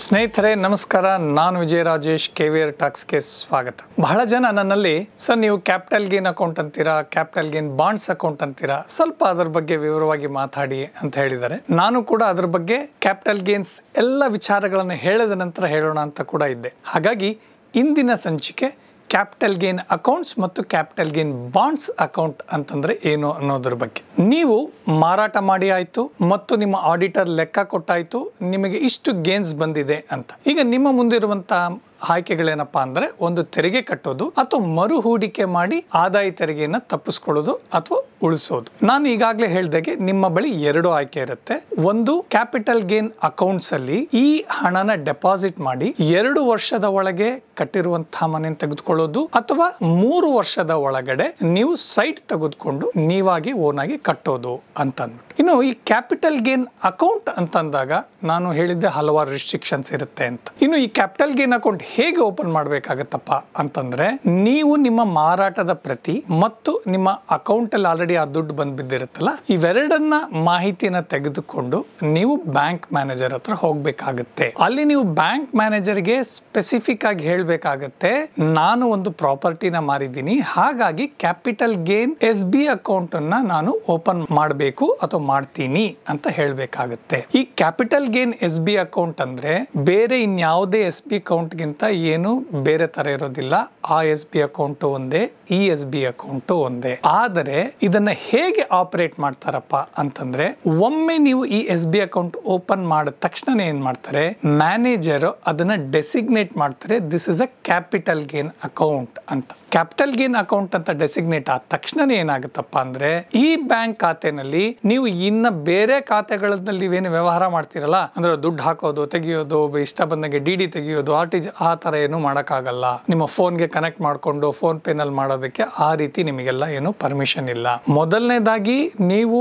ಸ್ನೇಹಿತರೆ ನಮಸ್ಕಾರ, ನಾನು ವಿಜಯ ರಾಜೇಶ್, ಕೆವಿಆರ್ ಟಾಕ್ಸ್ಗೆ ಸ್ವಾಗತ. ಬಹಳ ಜನ ನನ್ನಲ್ಲಿ ಸರ್ ನೀವು ಕ್ಯಾಪಿಟಲ್ ಗೇನ್ ಅಕೌಂಟ್ ಅಂತೀರಾ, ಕ್ಯಾಪಿಟಲ್ ಗೇನ್ ಬಾಂಡ್ಸ್ ಅಕೌಂಟ್ ಅಂತೀರಾ, ಸ್ವಲ್ಪ ಅದರ ಬಗ್ಗೆ ವಿವರವಾಗಿ ಮಾತಾಡಿ ಅಂತ ಹೇಳಿದ್ದಾರೆ. ನಾನು ಕೂಡ ಅದರ ಬಗ್ಗೆ ಕ್ಯಾಪಿಟಲ್ ಗೇನ್ಸ್ ಎಲ್ಲ ವಿಚಾರಗಳನ್ನು ಹೇಳಿದ ನಂತರ ಹೇಳೋಣ ಅಂತ ಕೂಡ ಇದ್ದೆ. ಹಾಗಾಗಿ ಇಂದಿನ ಸಂಚಿಕೆ ಕ್ಯಾಪಿಟಲ್ ಗೇನ್ ಅಕೌಂಟ್ಸ್ ಮತ್ತು ಕ್ಯಾಪಿಟಲ್ ಗೇನ್ ಬಾಂಡ್ಸ್ ಅಕೌಂಟ್ ಅಂತಂದ್ರೆ ಏನು ಅನ್ನೋದ್ರ ಬಗ್ಗೆ. ನೀವು ಮಾರಾಟ ಮಾಡಿ ಆಯ್ತು ಮತ್ತು ನಿಮ್ಮ ಆಡಿಟರ್ ಲೆಕ್ಕ ಕೊಟ್ಟಾಯ್ತು, ನಿಮಗೆ ಇಷ್ಟು ಗೇನ್ಸ್ ಬಂದಿದೆ ಅಂತ. ಈಗ ನಿಮ್ಮ ಮುಂದಿರುವಂತಹ ಆಯ್ಕೆಗಳೇನಪ್ಪಾ ಅಂದ್ರೆ, ಒಂದು ತೆರಿಗೆ ಕಟ್ಟೋದು ಅಥವಾ ಮರು ಹೂಡಿಕೆ ಮಾಡಿ ಆದಾಯ ತೆರಿಗೆಯನ್ನು ತಪ್ಪಿಸ್ಕೊಳ್ಳೋದು ಅಥವಾ ಉಳಿಸೋದು. ನಾನು ಈಗಾಗಲೇ ಹೇಳ್ದಾಗೆ ನಿಮ್ಮ ಬಳಿ ಎರಡು ಆಯ್ಕೆ ಇರುತ್ತೆ. ಒಂದು, ಕ್ಯಾಪಿಟಲ್ ಗೇನ್ ಅಕೌಂಟ್ಸ್ ಅಲ್ಲಿ ಈ ಹಣನ ಡೆಪಾಸಿಟ್ ಮಾಡಿ 2 ವರ್ಷದ ಒಳಗೆ ಕಟ್ಟಿರುವಂತಹ ಮನೆ ತೆಗೆದುಕೊಳ್ಳೋದು, ಅಥವಾ 3 ವರ್ಷದ ಒಳಗಡೆ ನೀವು ಸೈಟ್ ತೆಗೆದುಕೊಂಡು ನೀವಾಗಿ ಓನ್ ಆಗಿ ಕಟ್ಟೋದು ಅಂತ ಅಂದ್ಬಿಟ್ಟು. ಇನ್ನು ಈ ಕ್ಯಾಪಿಟಲ್ ಗೇನ್ ಅಕೌಂಟ್ ಅಂತಂದಾಗ ನಾನು ಹೇಳಿದ್ದೆ ಹಲವಾರು ರಿಸ್ಟ್ರಿಕ್ಷನ್ಸ್ ಇರುತ್ತೆ ಅಂತ. ಇನ್ನು ಈ ಕ್ಯಾಪಿಟಲ್ ಗೇನ್ ಅಕೌಂಟ್ ಹೇಗೆ ಓಪನ್ ಮಾಡ್ಬೇಕಾಗತ್ತಪ್ಪ ಅಂತಂದ್ರೆ, ನೀವು ನಿಮ್ಮ ಮಾರಾಟದ ಪ್ರತಿ ಮತ್ತು ನಿಮ್ಮ ಅಕೌಂಟ್ ಅಲ್ಲಿ ಆಲ್ರೆಡಿ ಆ ದುಡ್ಡು ಬಂದ್ ಬಿದ್ದಿರುತ್ತಲ್ಲ, ಇವೆರಡನ್ನ ಮಾಹಿತಿನ ತೆಗೆದುಕೊಂಡು ನೀವು ಬ್ಯಾಂಕ್ ಮ್ಯಾನೇಜರ್ ಹತ್ರ ಹೋಗ್ಬೇಕಾಗತ್ತೆ. ಅಲ್ಲಿ ನೀವು ಬ್ಯಾಂಕ್ ಮ್ಯಾನೇಜರ್ಗೆ ಸ್ಪೆಸಿಫಿಕ್ ಆಗಿ ಹೇಳ್ಬೇಕಾಗತ್ತೆ, ನಾನು ಒಂದು ಪ್ರಾಪರ್ಟಿನ ಮಾರಿದ್ದೀನಿ, ಹಾಗಾಗಿ ಕ್ಯಾಪಿಟಲ್ ಗೇನ್ SB ಅಕೌಂಟ್ ಅನ್ನ ನಾನು ಓಪನ್ ಮಾಡಬೇಕು ಅಥವಾ ಮಾಡ್ತೀನಿ ಅಂತ ಹೇಳ್ಬೇಕಾಗತ್ತೆ. ಈ ಕ್ಯಾಪಿಟಲ್ ಗೇನ್ SB ಅಕೌಂಟ್ ಅಂದ್ರೆ ಬೇರೆ ಇನ್ಯಾವುದೇ SB ಅಕೌಂಟ್ ಗಿಂತ ಏನು ಬೇರೆ ತರ ಇರೋದಿಲ್ಲ. ಆ SB ಅಕೌಂಟ್ ಒಂದೇ, ಈ SB ಅಕೌಂಟ್ ಒಂದೇ. ಆದರೆ ಇದನ್ನ ಹೇಗೆ ಆಪರೇಟ್ ಮಾಡ್ತಾರಪ್ಪ ಅಂತಂದ್ರೆ, ಒಮ್ಮೆ ನೀವು ಈ SB ಅಕೌಂಟ್ ಓಪನ್ ಮಾಡಿದ ತಕ್ಷಣ ಏನ್ ಮಾಡ್ತಾರೆ, ಮ್ಯಾನೇಜರ್ ಅದನ್ನ ಡೆಸಿಗ್ನೇಟ್ ಮಾಡ್ತಾರೆ, this is a capital gain account ಅಂತ. ಕ್ಯಾಪಿಟಲ್ ಗೇನ್ ಅಕೌಂಟ್ ಅಂತ ಡೆಸಿಗ್ನೇಟ್ ಆದ ತಕ್ಷಣ ಏನಾಗುತ್ತಪ್ಪ ಅಂದ್ರೆ, ಈ ಬ್ಯಾಂಕ್ ಖಾತೆನಲ್ಲಿ ನೀವು ಇನ್ನ ಬೇರೆ ಖಾತೆಗಳಲ್ಲಿ ನೀವೇನು ವ್ಯವಹಾರ ಮಾಡ್ತಿರಲ್ಲ, ಅಂದ್ರೆ ದುಡ್ಡು ಹಾಕೋದು, ತೆಗಿಯೋದು, ಇಷ್ಟ ಬಂದಂಗೆ DD ತೆಗಿಯೋದು, RTG ಆ ತರ ಏನು ಮಾಡಕ್ಕಾಗಲ್ಲ. ನಿಮ್ಮ ಫೋನ್ಗೆ ಕನೆಕ್ಟ್ ಮಾಡ್ಕೊಂಡು ಫೋನ್ ಪೇ ನಲ್ಲಿ ಮಾಡೋದಕ್ಕೆ ಆ ರೀತಿ ನಿಮಗೆಲ್ಲ ಏನು ಪರ್ಮಿಷನ್ ಇಲ್ಲ. ಮೊದಲನೇದಾಗಿ ನೀವು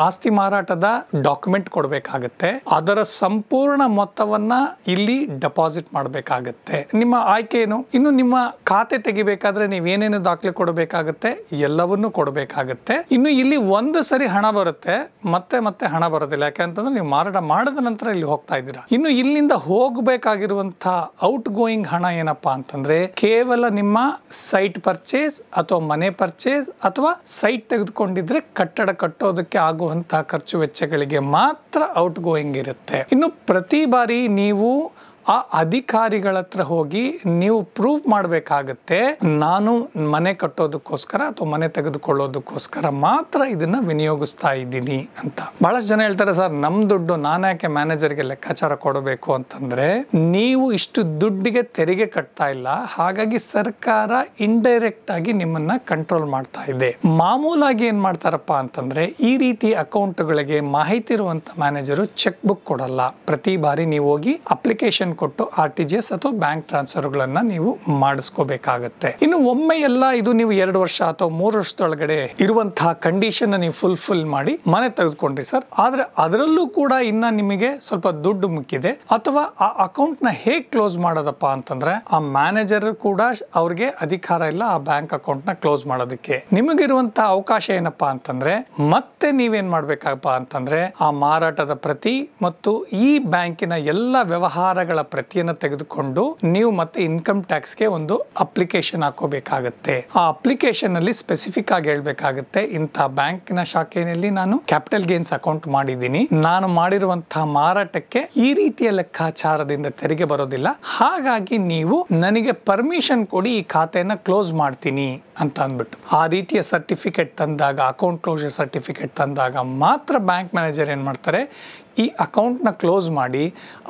ಆಸ್ತಿ ಮಾರಾಟದ ಡಾಕ್ಯುಮೆಂಟ್ ಕೊಡ್ಬೇಕಾಗತ್ತೆ. ಅದರ ಸಂಪೂರ್ಣ ಮೊತ್ತವನ್ನ ಇಲ್ಲಿ ಡೆಪಾಸಿಟ್ ಮಾಡಬೇಕಾಗತ್ತೆ. ನಿಮ್ಮ ಆಯ್ಕೆ ಏನು? ಇನ್ನು ನಿಮ್ಮ ಖಾತೆ ತೆಗಿಬೇಕಾದ್ರೆ ನೀವೇನೇನು ದಾಖಲೆ ಕೊಡಬೇಕಾಗತ್ತೆ, ಎಲ್ಲವನ್ನೂ ಕೊಡಬೇಕಾಗತ್ತೆ. ಇನ್ನು ಇಲ್ಲಿ ಒಂದು ಸರಿ ಹಣ ಬರುತ್ತೆ, ಮತ್ತೆ ಮತ್ತೆ ಹಣ ಬರೋದಿಲ್ಲ. ಯಾಕಂತಂದ್ರೆ ನೀವು ಮಾರಾಟ ಮಾಡಿದ ನಂತರ ಇಲ್ಲಿ ಹೋಗ್ತಾ ಇದ್ದೀರಾ. ಇನ್ನು ಇಲ್ಲಿಂದ ಹೋಗಬೇಕಾಗಿರುವಂತಹ ಔಟ್ ಗೋಯಿಂಗ್ ಹಣ ಏನಪ್ಪಾ ಅಂತಂದ್ರೆ, ಕೇವಲ ನಿಮ್ಮ ಸೈಟ್ ಪರ್ಚೇಸ್ ಅಥವಾ ಮನೆ ಪರ್ಚೇಸ್ ಅಥವಾ ಸೈಟ್ ತೆಗೆದುಕೊಂಡಿದ್ರೆ ಕಟ್ಟಡ ಕಟ್ಟೋದಕ್ಕೆ ಆಗುವಂತಹ ಖರ್ಚು ವೆಚ್ಚಗಳಿಗೆ ಮಾತ್ರ ಔಟ್ ಗೋಯಿಂಗ್ ಇರುತ್ತೆ. ಇನ್ನು ಪ್ರತಿ ಬಾರಿ ನೀವು ಆ ಅಧಿಕಾರಿಗಳ ಹತ್ರ ಹೋಗಿ ನೀವು ಪ್ರೂವ್ ಮಾಡಬೇಕಾಗತ್ತೆ, ನಾನು ಮನೆ ಕಟ್ಟೋದಕ್ಕೋಸ್ಕರ ಅಥವಾ ಮನೆ ತೆಗೆದುಕೊಳ್ಳೋದಕ್ಕೋಸ್ಕರ ಮಾತ್ರ ಇದನ್ನ ವಿನಿಯೋಗಿಸ್ತಾ ಇದ್ದೀನಿ ಅಂತ. ಬಹಳಷ್ಟು ಜನ ಹೇಳ್ತಾರೆ, ಸರ್ ನಮ್ ದುಡ್ಡು ನಾನು ಯಾಕೆ ಮ್ಯಾನೇಜರ್ಗೆ ಲೆಕ್ಕಾಚಾರ ಕೊಡಬೇಕು ಅಂತಂದ್ರೆ, ನೀವು ಇಷ್ಟು ದುಡ್ಡಿಗೆ ತೆರಿಗೆ ಕಟ್ತಾ ಇಲ್ಲ, ಹಾಗಾಗಿ ಸರ್ಕಾರ ಇಂಡೈರೆಕ್ಟ್ ಆಗಿ ನಿಮ್ಮನ್ನ ಕಂಟ್ರೋಲ್ ಮಾಡ್ತಾ ಇದೆ. ಮಾಮೂಲಾಗಿ ಏನ್ ಮಾಡ್ತಾರಪ್ಪ ಅಂತಂದ್ರೆ, ಈ ರೀತಿ ಅಕೌಂಟ್ಗಳಿಗೆ ಮಾಹಿತಿ ಇರುವಂತ ಮ್ಯಾನೇಜರು ಚೆಕ್ ಬುಕ್ ಕೊಡಲ್ಲ. ಪ್ರತಿ ಬಾರಿ ನೀವು ಹೋಗಿ ಅಪ್ಲಿಕೇಶನ್ ಕೊಟ್ಟು RTGS ಅಥವಾ ಬ್ಯಾಂಕ್ ಟ್ರಾನ್ಸ್ಫರ್ಗಳನ್ನ ನೀವು ಮಾಡಿಸ್ಕೋಬೇಕಾಗತ್ತೆ. ಇನ್ನು ಒಮ್ಮೆ ಎಲ್ಲ ಇದು ನೀವು 2 ವರ್ಷ ಅಥವಾ 3 ವರ್ಷದೊಳಗಡೆ ಇರುವಂತಹ ಕಂಡೀಷನ್ ನೀವು ಫುಲ್ಫಿಲ್ ಮಾಡಿ ಮನೆ ತೆಗೆದುಕೊಂಡ್ರಿ ಸರ್, ಆದ್ರೆ ಅದರಲ್ಲೂ ಕೂಡ ಇನ್ನ ನಿಮಗೆ ಸ್ವಲ್ಪ ದುಡ್ಡು ಮುಕ್ಕಿದೆ, ಅಥವಾ ಆ ಅಕೌಂಟ್ ನ ಹೇಗ್ ಕ್ಲೋಸ್ ಮಾಡೋದಪ್ಪ ಅಂತಂದ್ರೆ, ಆ ಮ್ಯಾನೇಜರ್ ಕೂಡ ಅವ್ರಿಗೆ ಅಧಿಕಾರ ಇಲ್ಲ ಆ ಬ್ಯಾಂಕ್ ಅಕೌಂಟ್ ನ ಕ್ಲೋಸ್ ಮಾಡೋದಕ್ಕೆ. ನಿಮಗಿರುವಂತಹ ಅವಕಾಶ ಏನಪ್ಪಾ ಅಂತಂದ್ರೆ, ಮತ್ತೆ ನೀವೇನ್ ಮಾಡ್ಬೇಕಪ್ಪ ಅಂತಂದ್ರೆ, ಆ ಮಾರಾಟದ ಪ್ರತಿ ಮತ್ತು ಈ ಬ್ಯಾಂಕಿನ ಎಲ್ಲ ವ್ಯವಹಾರಗಳ ಪ್ರತಿಯನ್ನು ತೆಗೆದುಕೊಂಡು ನೀವು ಮತ್ತೆ ಇನ್ಕಮ್ ಟ್ಯಾಕ್ಸ್ಗೆ ಒಂದು ಅಪ್ಲಿಕೇಶನ್ ಹಾಕೋಬೇಕಾಗತ್ತೆ. ಆ ಅಪ್ಲಿಕೇಶನ್ ಅಲ್ಲಿ ಸ್ಪೆಸಿಫಿಕ್ ಆಗಿ ಹೇಳ್ಬೇಕಾಗತ್ತೆ, ಇಂಥ ಬ್ಯಾಂಕಿನ ಶಾಖೆಯಲ್ಲಿ ನಾನು ಕ್ಯಾಪಿಟಲ್ ಗೇನ್ಸ್ ಅಕೌಂಟ್ ಮಾಡಿದ್ದೀನಿ, ನಾನು ಮಾಡಿರುವಂತಹ ಮಾರಾಟಕ್ಕೆ ಈ ರೀತಿಯ ಲೆಕ್ಕಾಚಾರದಿಂದ ತೆರಿಗೆ ಬರೋದಿಲ್ಲ, ಹಾಗಾಗಿ ನೀವು ನನಗೆ ಪರ್ಮಿಷನ್ ಕೊಡಿ, ಈ ಖಾತೆಯನ್ನ ಕ್ಲೋಸ್ ಮಾಡ್ತೀನಿ ಅಂತ ಅಂದ್ಬಿಟ್ಟು ಆ ರೀತಿಯ ಸರ್ಟಿಫಿಕೇಟ್ ತಂದಾಗ, ಅಕೌಂಟ್ ಕ್ಲೋಸರ್ ಸರ್ಟಿಫಿಕೇಟ್ ತಂದಾಗ ಮಾತ್ರ ಬ್ಯಾಂಕ್ ಮ್ಯಾನೇಜರ್ ಏನ್ ಮಾಡ್ತಾರೆ, ಈ ಅಕೌಂಟ್ನ ಕ್ಲೋಸ್ ಮಾಡಿ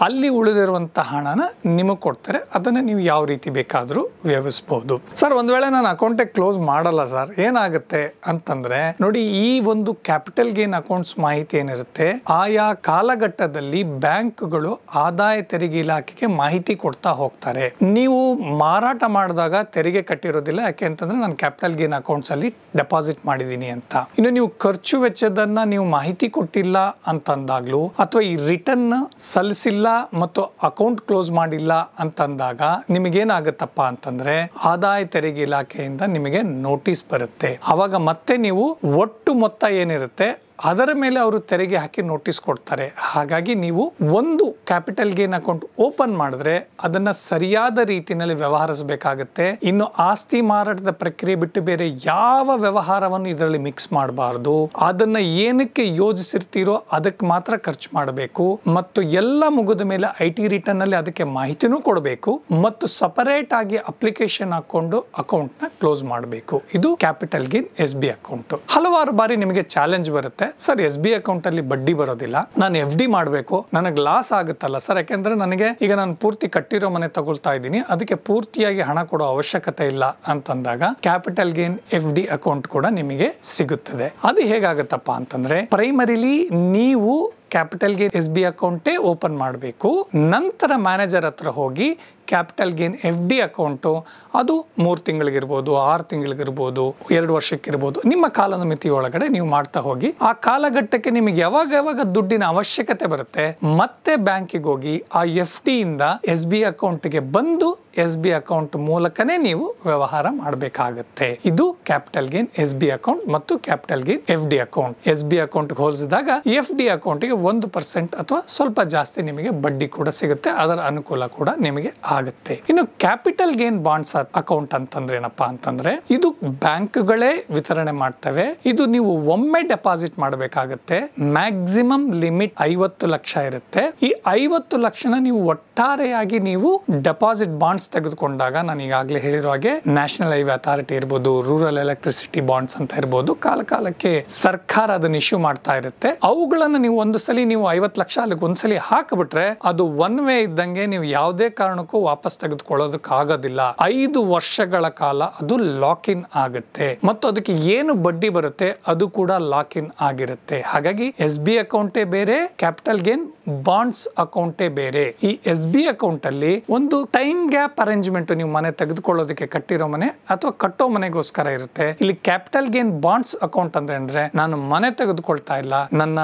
ಅಲ್ಲಿ ಉಳಿದಿರುವಂಥ ಹಣನ ನಿಮಗೆ ಕೊಡ್ತಾರೆ. ಅದನ್ನು ನೀವು ಯಾವ ರೀತಿ ಬೇಕಾದರೂ ವ್ಯವಹರಿಸಬಹುದು. ಸರ್ ಒಂದು ವೇಳೆ ನಾನು ಅಕೌಂಟೇ ಕ್ಲೋಸ್ ಮಾಡಲ್ಲ ಸರ್, ಏನಾಗುತ್ತೆ ಅಂತಂದ್ರೆ, ನೋಡಿ ಈ ಒಂದು ಕ್ಯಾಪಿಟಲ್ ಗೇನ್ ಅಕೌಂಟ್ಸ್ ಮಾಹಿತಿ ಏನಿರುತ್ತೆ, ಆಯಾ ಕಾಲಘಟ್ಟದಲ್ಲಿ ಬ್ಯಾಂಕ್ಗಳು ಆದಾಯ ತೆರಿಗೆ ಇಲಾಖೆಗೆ ಮಾಹಿತಿ ಕೊಡ್ತಾ ಹೋಗ್ತಾರೆ. ನೀವು ಮಾರಾಟ ಮಾಡಿದಾಗ ತೆರಿಗೆ ಕಟ್ಟಿರೋದಿಲ್ಲ, ಯಾಕೆ ಅಂತಂದ್ರೆ ನಾನು ಕ್ಯಾಪಿಟಲ್ ಗೇನ್ ಅಕೌಂಟ್ಸ್ ಅಲ್ಲಿ ಡೆಪಾಸಿಟ್ ಮಾಡಿದ್ದೀನಿ ಅಂತ. ಇನ್ನು ನೀವು ಖರ್ಚು ವೆಚ್ಚದನ್ನ ನೀವು ಮಾಹಿತಿ ಕೊಟ್ಟಿಲ್ಲ ಅಂತಂದಾಗ್ಲೂ, ಅಥವಾ ಈ ರಿಟರ್ನ್ ಸಲ್ಲಿಸಿಲ್ಲ ಮತ್ತು ಅಕೌಂಟ್ ಕ್ಲೋಸ್ ಮಾಡಿಲ್ಲ ಅಂತಂದಾಗ ನಿಮಗೇನಾಗುತ್ತಪ್ಪ ಅಂತಂದ್ರೆ, ಆದಾಯ ತೆರಿಗೆ ಇಲಾಖೆಯಿಂದ ನಿಮಗೆ ನೋಟಿಸ್ ಬರುತ್ತೆ. ಅವಾಗ ಮತ್ತೆ ನೀವು ಒಟ್ಟು ಮೊತ್ತ ಏನಿರುತ್ತೆ ಅದರ ಮೇಲೆ ಅವರು ತೆರಿಗೆ ಹಾಕಿ ನೋಟಿಸ್ ಕೊಡ್ತಾರೆ. ಹಾಗಾಗಿ ನೀವು ಒಂದು ಕ್ಯಾಪಿಟಲ್ ಗೇನ್ ಅಕೌಂಟ್ ಓಪನ್ ಮಾಡಿದ್ರೆ ಅದನ್ನ ಸರಿಯಾದ ರೀತಿಯಲ್ಲಿ ವ್ಯವಹರಿಸಬೇಕಾಗುತ್ತೆ. ಇನ್ನು ಆಸ್ತಿ ಮಾರಾಟದ ಪ್ರಕ್ರಿಯೆ ಬಿಟ್ಟು ಬೇರೆ ಯಾವ ವ್ಯವಹಾರವನ್ನು ಇದರಲ್ಲಿ ಮಿಕ್ಸ್ ಮಾಡಬಾರದು. ಅದನ್ನ ಏನಕ್ಕೆ ಯೋಜಿಸಿರ್ತೀರೋ ಅದಕ್ಕೆ ಮಾತ್ರ ಖರ್ಚು ಮಾಡಬೇಕು ಮತ್ತು ಎಲ್ಲ ಮುಗಿದ ಮೇಲೆ IT ರಿಟರ್ನ್ ಅಲ್ಲಿ ಅದಕ್ಕೆ ಮಾಹಿತಿನೂ ಕೊಡಬೇಕು ಮತ್ತು ಸಪರೇಟ್ ಆಗಿ ಅಪ್ಲಿಕೇಶನ್ ಹಾಕೊಂಡು ಅಕೌಂಟ್ ನ ಕ್ಲೋಸ್ ಮಾಡಬೇಕು. ಇದು ಕ್ಯಾಪಿಟಲ್ ಗೇನ್ SB ಅಕೌಂಟ್. ಹಲವಾರು ಬಾರಿ ನಿಮಗೆ ಚಾಲೆಂಜ್ ಬರುತ್ತೆ, ಸರ್ SB ಅಕೌಂಟ್ ಅಲ್ಲಿ ಬಡ್ಡಿ ಬರೋದಿಲ್ಲ, ನಾನು FD ಮಾಡಬೇಕು, ನನಗೆ ಲಾಸ್ ಆಗುತ್ತಲ್ಲ ಸರ್, ಯಾಕೆಂದ್ರೆ ನನಗೆ ಈಗ ನಾನು ಪೂರ್ತಿ ಕಟ್ಟಿರೋ ಮನೆ ತಗೊಳ್ತಾ ಇದ್ದೀನಿ, ಅದಕ್ಕೆ ಪೂರ್ತಿಯಾಗಿ ಹಣ ಕೊಡೋ ಅವಶ್ಯಕತೆ ಇಲ್ಲ ಅಂತಂದಾಗ ಕ್ಯಾಪಿಟಲ್ ಗೇನ್ FD ಅಕೌಂಟ್ ಕೂಡ ನಿಮಗೆ ಸಿಗುತ್ತದೆ. ಅದು ಹೇಗಾಗುತ್ತಪ್ಪ ಅಂತಂದ್ರೆ ಪ್ರೈಮರಿಲಿ ನೀವು ಕ್ಯಾಪಿಟಲ್ ಗೇನ್ SB ಅಕೌಂಟೇ ಓಪನ್ ಮಾಡಬೇಕು. ನಂತರ ಮ್ಯಾನೇಜರ್ ಹತ್ರ ಹೋಗಿ ಕ್ಯಾಪಿಟಲ್ ಗೇನ್ FD ಅಕೌಂಟು ಅದು 3 ತಿಂಗಳಿಗಿರ್ಬೋದು, 6 ತಿಂಗಳಿಗಿರ್ಬೋದು, 2 ವರ್ಷಕ್ಕಿರ್ಬೋದು, ನಿಮ್ಮ ಕಾಲದ ಮಿತಿ ಒಳಗಡೆ ನೀವು ಮಾಡ್ತಾ ಹೋಗಿ ಆ ಕಾಲಘಟ್ಟಕ್ಕೆ ನಿಮಗೆ ಯಾವಾಗ ದುಡ್ಡಿನ ಅವಶ್ಯಕತೆ ಬರುತ್ತೆ ಮತ್ತೆ ಬ್ಯಾಂಕಿಗೆ ಹೋಗಿ ಆ FD ಇಂದ SB ಅಕೌಂಟ್ಗೆ ಬಂದು SB ಅಕೌಂಟ್ ಮೂಲಕನೇ ನೀವು ವ್ಯವಹಾರ ಮಾಡಬೇಕಾಗುತ್ತೆ. ಇದು ಕ್ಯಾಪಿಟಲ್ ಗೇನ್ SB ಅಕೌಂಟ್ ಮತ್ತು capital gain FD account. SB account ಹೋಲಿಸಿದಾಗ FD ಅಕೌಂಟ್ಗೆ 1% ಅಥವಾ ಸ್ವಲ್ಪ ಜಾಸ್ತಿ ನಿಮಗೆ ಬಡ್ಡಿ ಕೂಡ ಸಿಗುತ್ತೆ, ಅದರ ಅನುಕೂಲ ಕೂಡ ನಿಮಗೆ ಆಗುತ್ತೆ. ಇನ್ನು ಕ್ಯಾಪಿಟಲ್ ಗೇನ್ ಬಾಂಡ್ಸ್ ಅಕೌಂಟ್ ಅಂತಂದ್ರೆ ಏನಪ್ಪಾ ಅಂತಂದ್ರೆ ಇದು ಬ್ಯಾಂಕ್ಗಳೇ ವಿತರಣೆ ಮಾಡ್ತವೆ. ಇದು ನೀವು ಒಮ್ಮೆ ಡೆಪಾಸಿಟ್ ಮಾಡಬೇಕಾಗುತ್ತೆ. ಮ್ಯಾಕ್ಸಿಮಮ್ ಲಿಮಿಟ್ 50 ಲಕ್ಷ ಇರುತ್ತೆ. ಈ 50 ಲಕ್ಷನ ನೀವು ಒಟ್ಟಾರೆಯಾಗಿ ನೀವು ಡೆಪಾಸಿಟ್ ಬಾಂಡ್ಸ್ ತೆಗೆದುಕೊಂಡಾಗ ನಾನು ಈಗಾಗಲೇ ಹೇಳಿರೋ ಹಾಗೆ ನ್ಯಾಷನಲ್ ಹೈವೇ ಅಥಾರಿಟಿ ಇರ್ಬೋದು, ರೂರಲ್ ಎಲೆಕ್ಟ್ರಿಸಿಟಿ ಬಾಂಡ್ಸ್ ಅಂತ ಇರ್ಬೋದು, ಕಾಲಕ್ಕೆ ಸರ್ಕಾರ ಅದನ್ನ ಇಶ್ಯೂ ಮಾಡ್ತಾ ಇರುತ್ತೆ. ಅವುಗಳನ್ನ ನೀವು ಒಂದು ಸಲ ನೀವು 50 ಲಕ್ಷ ಅಲ್ಲಿಗೆ ಒಂದ್ಸಲಿ ಹಾಕಿಬಿಟ್ರೆ ಅದು ಒನ್ ವೇ ಇದ್ದಂಗೆ ನೀವು ಯಾವುದೇ ಕಾರಣಕ್ಕೂ ವಾಪಸ್ ತೆಗೆದುಕೊಳ್ಳೋದಕ್ಕಾಗೋದಿಲ್ಲ. 5 ವರ್ಷಗಳ ಕಾಲ ಅದು ಲಾಕ್ ಇನ್ ಆಗುತ್ತೆ ಮತ್ತು ಅದಕ್ಕೆ ಏನು ಬಡ್ಡಿ ಬರುತ್ತೆ ಅದು ಕೂಡ ಲಾಕ್ ಇನ್ ಆಗಿರುತ್ತೆ. ಹಾಗಾಗಿ SB ಅಕೌಂಟೇ ಬೇರೆ, ಕ್ಯಾಪಿಟಲ್ ಗೇನ್ ಬಾಂಡ್ಸ್ ಅಕೌಂಟೇ ಬೇರೆ. ಈ SB ಅಕೌಂಟ್ ಅಲ್ಲಿ ಒಂದು ಟೈಮ್ ಗ್ಯಾಪ್ ಅರೇಂಜ್ಮೆಂಟ್, ನೀವು ಮನೆ ತೆಗೆದುಕೊಳ್ಳೋದಕ್ಕೆ ಕಟ್ಟಿರೋ ಮನೆ ಅಥವಾ ಕಟ್ಟೋ ಮನೆಗೋಸ್ಕರ ಇರುತ್ತೆ. ಇಲ್ಲಿ ಕ್ಯಾಪಿಟಲ್ ಗೇನ್ ಬಾಂಡ್ಸ್ ಅಕೌಂಟ್ ಅಂದ್ರೆ ನಾನು ಮನೆ ತೆಗೆದುಕೊಳ್ತಾ ಇಲ್ಲ, ನನ್ನ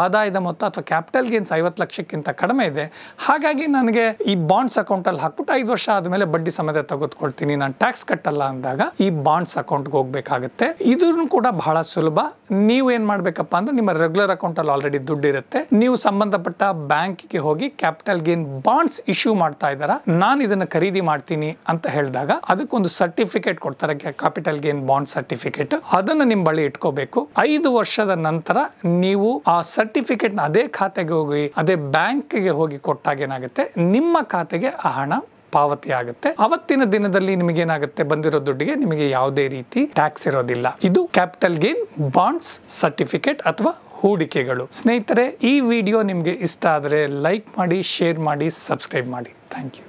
ಆದಾಯದ ಮೊತ್ತ ಅಥವಾ ಕ್ಯಾಪಿಟಲ್ ಗೇನ್ಸ್ 50 ಲಕ್ಷಕ್ಕಿಂತ ಕಡಿಮೆ ಇದೆ, ಹಾಗಾಗಿ ನನಗೆ ಈ ಬಾಂಡ್ಸ್ ಅಕೌಂಟ್ ಅಲ್ಲಿ ಹಾಕ್ಬಿಟ್ಟು 5 ವರ್ಷ ಆದ್ಮೇಲೆ ಬಡ್ಡಿ ಸಮೇತ ತೆಗೆದುಕೊಳ್ತೀನಿ, ನಾನು ಟ್ಯಾಕ್ಸ್ ಕಟ್ಟಲ್ಲ ಅಂದಾಗ ಈ ಬಾಂಡ್ಸ್ ಅಕೌಂಟ್ಗೆ ಹೋಗ್ಬೇಕಾಗುತ್ತೆ. ಇದನ್ನು ಕೂಡ ಬಹಳ ಸುಲಭ. ನೀವು ಏನ್ ಮಾಡ್ಬೇಕಪ್ಪ ಅಂದ್ರೆ ನಿಮ್ಮ ರೆಗ್ಯುಲರ್ ಅಕೌಂಟ್ ಅಲ್ಲಿ ಆಲ್ರೆಡಿ ದುಡ್ಡು ಇರುತ್ತೆ, ನೀವು ಸಂಬಂಧಪಟ್ಟ ಬ್ಯಾಂಕ್ಗೆ ಹೋಗಿ ಕ್ಯಾಪಿಟಲ್ ಗೇನ್ ಬಾಂಡ್ಸ್ ಇಶ್ಯೂ ಮಾಡ್ತಾ ಇದ್ದಾರಾ, ನಾನು ಇದನ್ನ ಖರೀದಿ ಮಾಡ್ತೀನಿ ಅಂತ ಹೇಳಿದಾಗ ಅದಕ್ಕೊಂದು ಸರ್ಟಿಫಿಕೇಟ್ ಕೊಡ್ತಾರೆ, ಕ್ಯಾಪಿಟಲ್ ಗೇನ್ ಬಾಂಡ್ ಸರ್ಟಿಫಿಕೇಟ್. ಅದನ್ನ ನಿಮ್ಮ ಬಳಿ ಇಟ್ಕೋಬೇಕು. 5 ವರ್ಷದ ನಂತರ ನೀವು ಆ ಸರ್ಟಿಫಿಕೇಟ್ ಅದೇ ಖಾತೆಗೆ ಹೋಗಿ ಅದೇ ಬ್ಯಾಂಕ್ಗೆ ಹೋಗಿ ಕೊಟ್ಟಾಗ ಏನಾಗುತ್ತೆ, ನಿಮ್ಮ ಖಾತೆಗೆ ಆ ಹಣ ಪಾವತಿ ಆಗುತ್ತೆ. ಅವತ್ತಿನ ದಿನದಲ್ಲಿ ನಿಮಗೇನಾಗುತ್ತೆ, ಬಂದಿರೋ ದುಡ್ಡಿಗೆ ನಿಮಗೆ ಯಾವುದೇ ರೀತಿ ಟ್ಯಾಕ್ಸ್ ಇರೋದಿಲ್ಲ. ಇದು ಕ್ಯಾಪಿಟಲ್ ಗೇನ್ ಬಾಂಡ್ಸ್ ಸರ್ಟಿಫಿಕೇಟ್ ಅಥವಾ ಹೂಡಿಕೆಗಳು. ಸ್ನೇಹಿತರೆ, ಈ ವಿಡಿಯೋ ನಿಮಗೆ ಇಷ್ಟ ಆದರೆ ಲೈಕ್ ಮಾಡಿ, ಶೇರ್ ಮಾಡಿ, ಸಬ್ಸ್ಕ್ರೈಬ್ ಮಾಡಿ. Thank you.